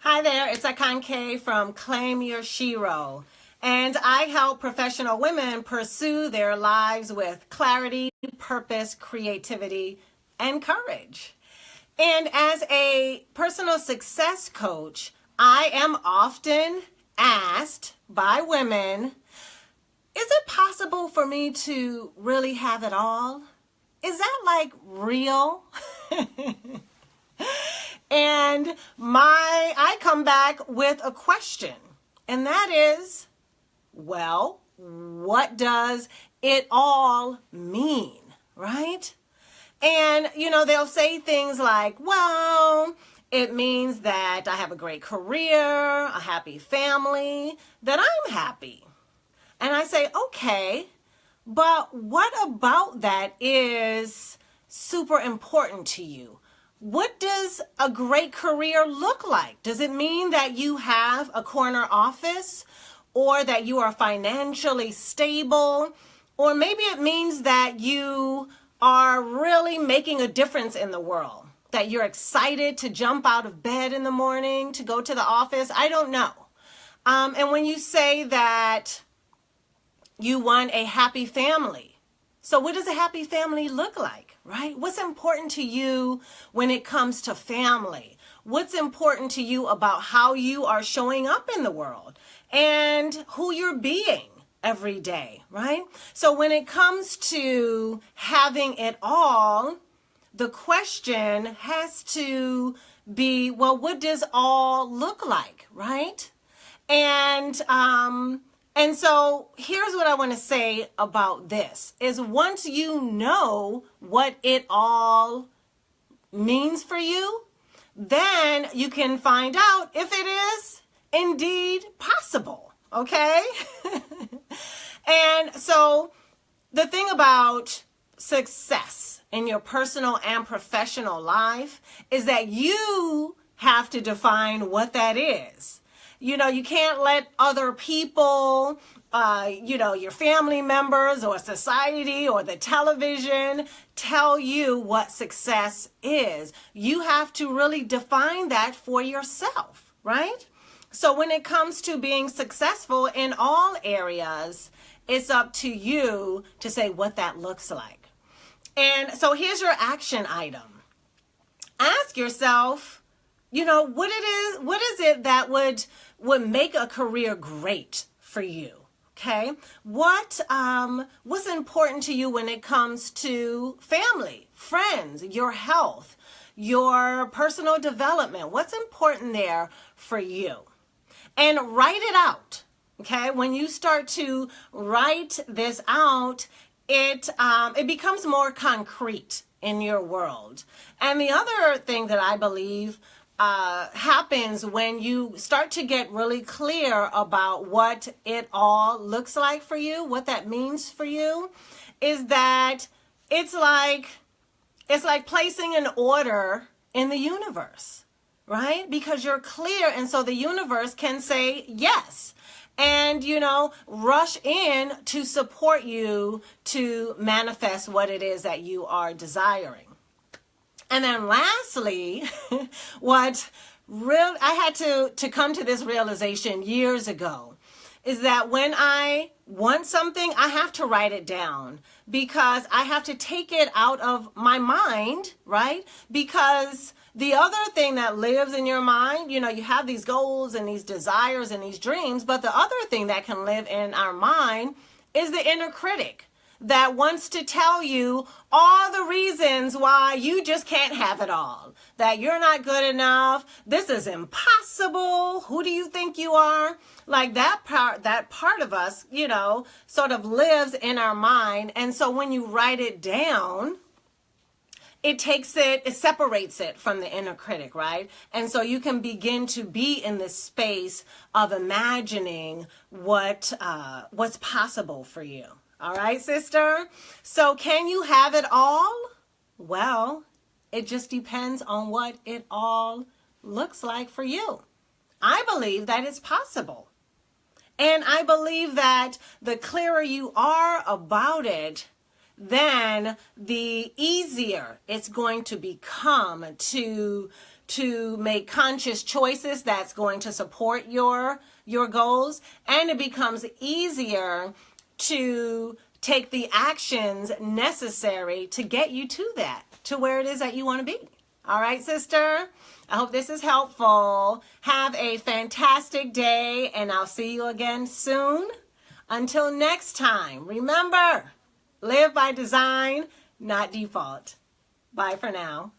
Hi there, it's Akanke from Claim Your Shero, and I help professional women pursue their lives with clarity, purpose, creativity, and courage. And as a personal success coach, I am often asked by women, is it possible for me to really have it all? Is that like real? And I come back with a question, and that is, well, what does it all mean, right? And, they'll say things like, well, it means that I have a great career, a happy family, that I'm happy. And I say, okay, but what about that is super important to you? What does a great career look like? Does it mean that you have a corner office, or that you are financially stable? Or maybe it means that you are really making a difference in the world, that you're excited to jump out of bed in the morning to go to the office. I don't know. And when you say that you want a happy family, so what does a happy family look like, right? What's important to you when it comes to family? What's important to you about how you are showing up in the world and who you're being every day, right? So when it comes to having it all, the question has to be, well, what does all look like, right? And so here's what I want to say about this is once you know what it all means for you, then you can find out if it is indeed possible, okay? And so the thing about success in your personal and professional life is that you have to define what that is. You can't let other people, your family members or society or the television tell you what success is. You have to really define that for yourself, right? So when it comes to being successful in all areas, it's up to you to say what that looks like. And so here's your action item. Ask yourself, what is it that would make a career great for you? Okay. What's important to you when it comes to family, friends, your health, your personal development? What's important there for you? And write it out. Okay. When you start to write this out, it becomes more concrete in your world. And the other thing that I believe happens when you start to get really clear about what it all looks like for you, what that means for you, is that it's like placing an order in the universe, right? Because you're clear, and so the universe can say yes and rush in to support you to manifest what it is that you are desiring. And then lastly, I had to come to this realization years ago is that when I want something, I have to write it down because I have to take it out of my mind, right? Because the other thing that lives in your mind, you have these goals and these desires and these dreams, but the other thing that can live in our mind is the inner critic that wants to tell you all the reasons why you just can't have it all, that you're not good enough, this is impossible, who do you think you are? Like that part of us, sort of lives in our mind. And so when you write it down, it separates it from the inner critic, right? And so you can begin to be in this space of imagining what's possible for you. All right, sister? So can you have it all? Well, it just depends on what it all looks like for you. I believe that it's possible. And I believe that the clearer you are about it, then the easier it's going to become to to make conscious choices that's going to support your goals, and it becomes easier to take the actions necessary to get you to where it is that you want to be. All right, sister? I hope this is helpful. Have a fantastic day, and I'll see you again soon. Until next time, remember, live by design, not default. Bye for now.